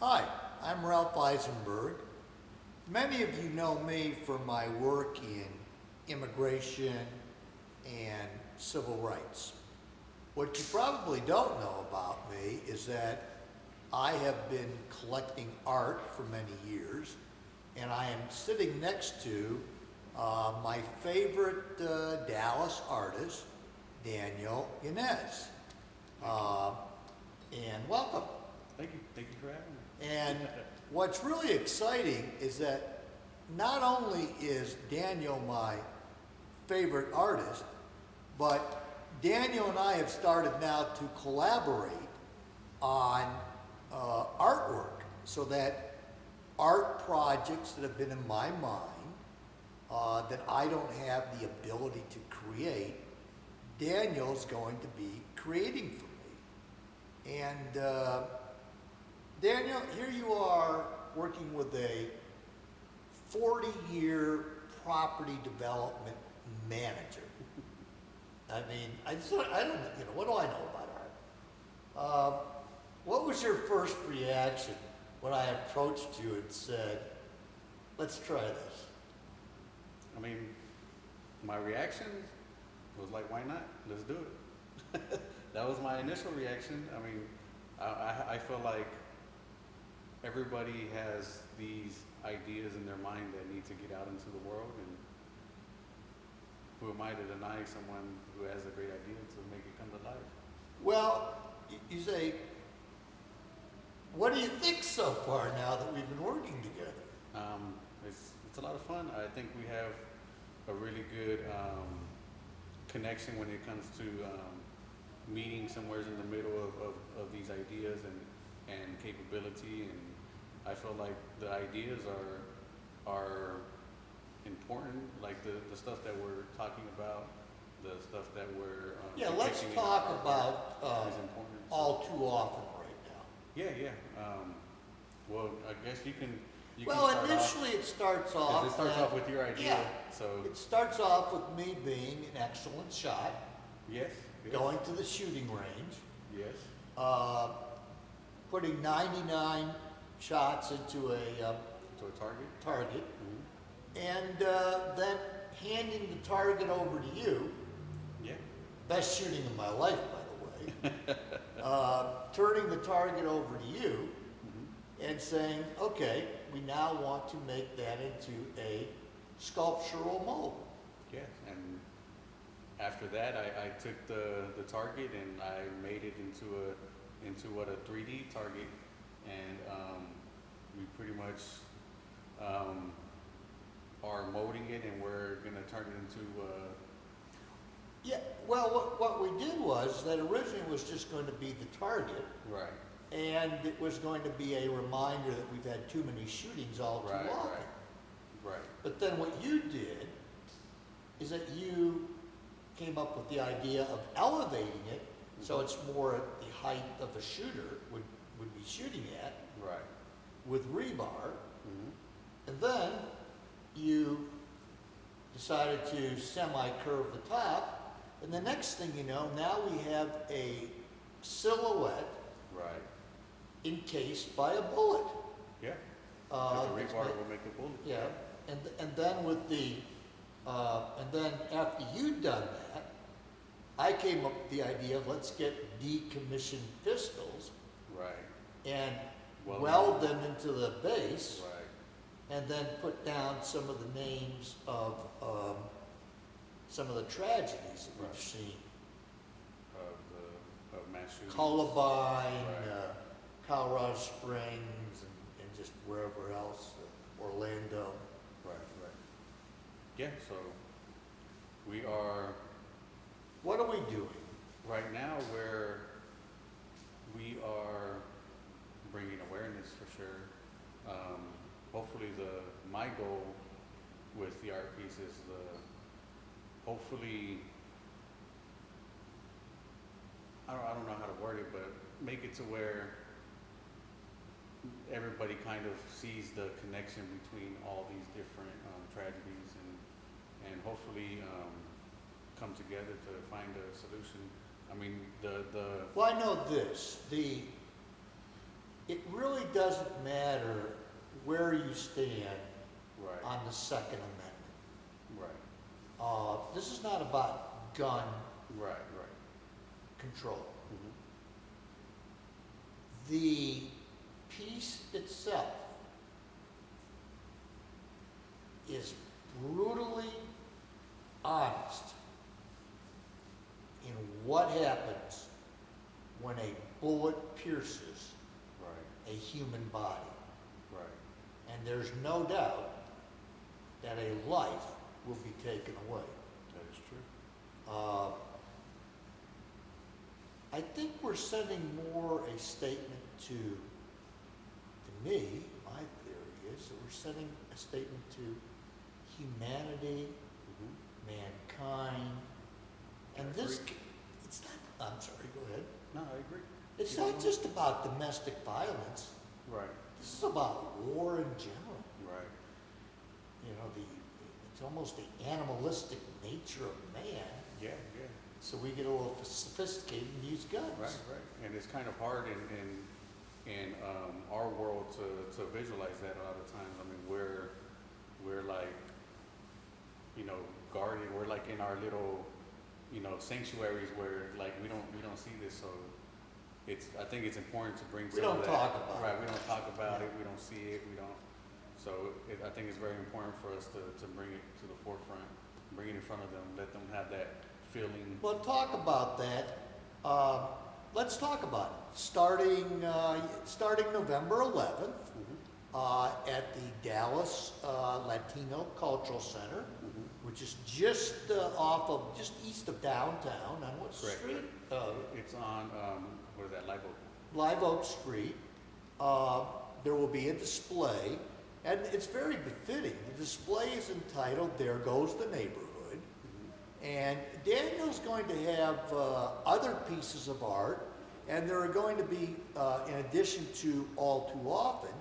Hi, I'm Ralph Eisenberg. Many of you know me for my work in immigration and civil rights. What you probably don't know about me is that I have been collecting art for many years, and I am sitting next to my favorite Dallas artist, Daniel Yanez. And welcome. Thank you for having me. And what's really exciting is that not only is Daniel my favorite artist, but Daniel and I have started now to collaborate on artwork so that art projects that have been in my mind that I don't have the ability to create, Daniel's going to be creating for me. And Daniel, here you are working with a 40-year property development manager. I mean, I don't, what do I know about art? What was your first reaction when I approached you and said, let's try this? I mean, my reaction was like, why not? Let's do it. That was my initial reaction. I mean, I feel like everybody has these ideas in their mind that need to get out into the world, and who am I to deny someone who has a great idea to make it come to life? Well, you say, what do you think so far now that we've been working together? It's a lot of fun. I think we have a really good connection when it comes to meeting somewhere in the middle of these ideas and capability, and I feel like the ideas are important, like the stuff that we're talking about, the stuff that we're Yeah, let's depicting in talk our art about is important. all too often right now. Yeah. Well, I guess you can. Well, start off, initially it starts off. 'cause it starts off with your idea. Yeah. So It starts off with me being an excellent shot, yes. going to the shooting range, Yes. putting 99 shots into a To a target. target, Mm-hmm. and then handing the target over to you. Yeah. Best shooting of my life, by the way. Turning the target over to you Mm-hmm. and saying, okay, we now want to make that into a sculptural mold. Yeah. And after that, I took the target and I made it into what a 3D target, and we pretty much are molding it, and we're gonna turn it into. Yeah, well, what we did was that originally it was just going to be the target, Right. and it was going to be a reminder that we've had too many shootings all too Right. often. Right. But then what you did is that you came up with the idea of elevating it so it's more at the height of a shooter would be shooting at Right. with rebar. Mm-hmm. And then you decided to semi-curve the top. And the next thing you know, now we have a silhouette Right. encased by a bullet. Yeah. Uh, the it's rebar ma- will make a bullet. Yeah, and then with the, and then after you'd done that, I came up with the idea of let's get decommissioned pistols Right. and Well, weld them into the base, Right. and then put down some of the names of some of the tragedies that Right. we've seen. Of mass shootings. Columbine, Right. Colorado Springs, and just wherever else, Orlando. Right. Right. Yeah. So we are What are we doing? right now where we are bringing awareness for sure. Hopefully my goal with the art piece is hopefully I don't know how to word it, but make it to where everybody kind of sees the connection between all these different tragedies, and hopefully come together to find a solution. I mean, Well, I know this, it really doesn't matter where you stand Right, on the Second Amendment. right, This is not about gun right. control. Mhm. The piece itself is brutally honest in what happens when a bullet pierces Right, a human body. right. And there's no doubt that a life will be taken away. That is true. I think we're sending more a statement to me, my theory is that we're sending a statement to humanity, Mhm. mankind, and I this, agree. it's not, I'm sorry, go ahead. No, I agree. It's You not know? just about domestic violence, Right, this is about war in general. right. You know, it's almost the animalistic nature of man, Yeah, yeah. so we get a little sophisticated and use guns. Right, right. And it's kind of hard in our world to visualize that a lot of times. I mean, we're like, you know, guarding. We're like in our little, you know, sanctuaries where like we don't see this. So I think it's important to bring We some don't of that. talk about Right. it. We don't talk about it. We don't see it. We don't. So I think it's very important for us to bring it to the forefront, bring it in front of them, let them have that feeling. Well, talk about that. Let's talk about it. Starting November 11th at the Dallas Latino Cultural Center, which is just just east of downtown on what Correct. street? It's on what is that, Live Oak? Live Oak Street. There will be a display, and it's very befitting. The display is entitled "There Goes the Neighborhood." And Daniel's going to have other pieces of art, and there are going to be, in addition to All Too Often,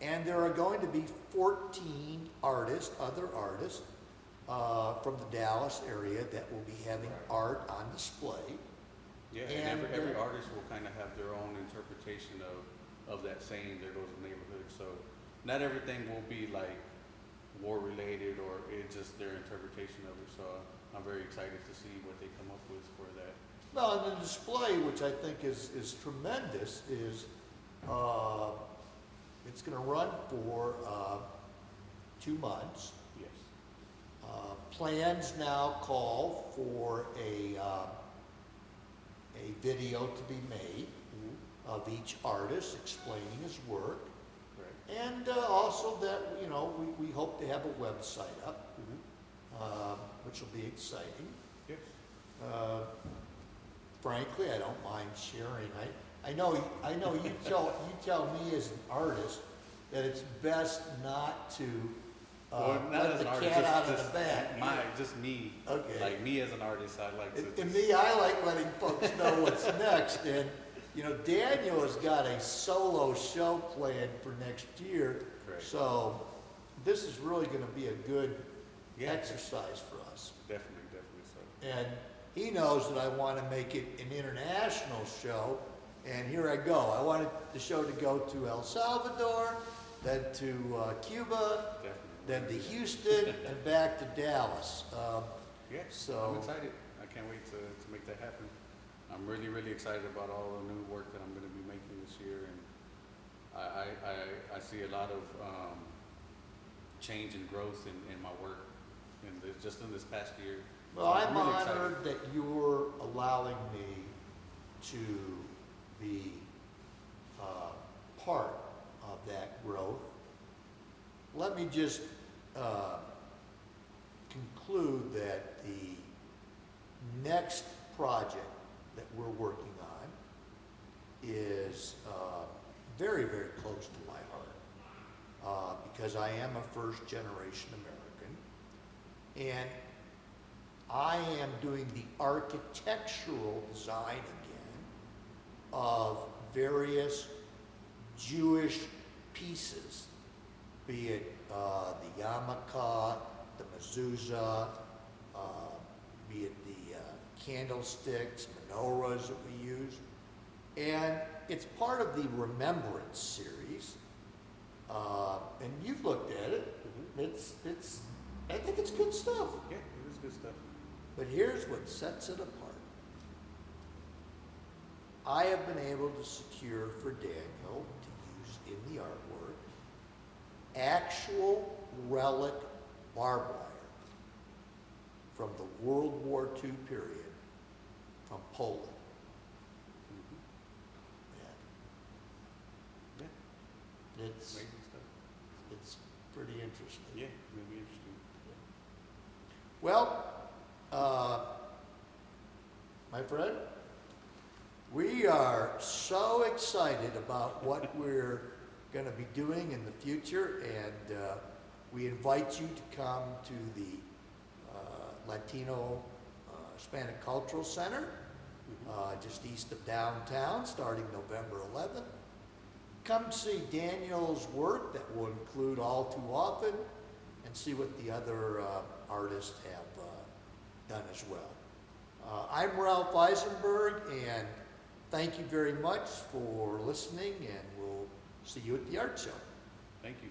and there are going to be 14 artists, other artists, from the Dallas area that will be having Right. art on display. Yeah, And, and every uh, artist will kind of have their own interpretation of that saying, "There goes the neighborhood." So not everything will be like war related, or it's just their interpretation of it. So I'm very excited to see what they come up with for that. Well, and the display, which I think is tremendous, is it's going to run for 2 months. Yes. Plans now call for a video to be made of each artist explaining his work, Right. and also that, you know, we hope to have a website up, which will be exciting. Yes. Frankly, I don't mind sharing. I know you tell me as an artist that it's best not to Well, not let as the an artist, cat out of just the bag. just me. Okay. Like me as an artist, I like to. And just- me, I like letting folks know what's next. And, you know, Daniel has got a solo show planned for next year. Great. So this is really going to be a good Yeah. exercise for us. Definitely so. And he knows that I want to make it an international show. And here I go. I wanted the show to go to El Salvador, then to Cuba, Definitely. then to Houston, and back to Dallas. Yeah, So- I'm excited. I can't wait to make that happen. I'm really, really excited about all the new work that I'm going to be making this year, and I see a lot of change and growth in my work just in this past year. Well, So I'm really excited. honored that you're allowing me to be part of that growth. Let me just conclude that the next project that we're working on is very, very close to my heart because I am a first-generation American, and I am doing the architectural design again of various Jewish pieces, be it the yarmulke, the mezuzah, be it the candlesticks, menorahs that we use. And it's part of the Remembrance series. And you've looked at it. I think it's good stuff. Yeah, it is good stuff. But here's what sets it apart. I have been able to secure for Daniel to use in the artwork actual relic barbed wire from the World War II period from Poland. Mhm. Yeah. Yeah, It's, amazing stuff. it's pretty interesting. Yeah, it'll be interesting. Well, my friend, we are so excited about what we're going to be doing in the future, and we invite you to come to the Latino Hispanic Cultural Center, just east of downtown, starting November 11th. Come see Daniel's work that will include All Too Often, and see what the other artists have done as well. I'm Ralph Eisenberg, and thank you very much for listening, and we'll see you at the art show. Thank you.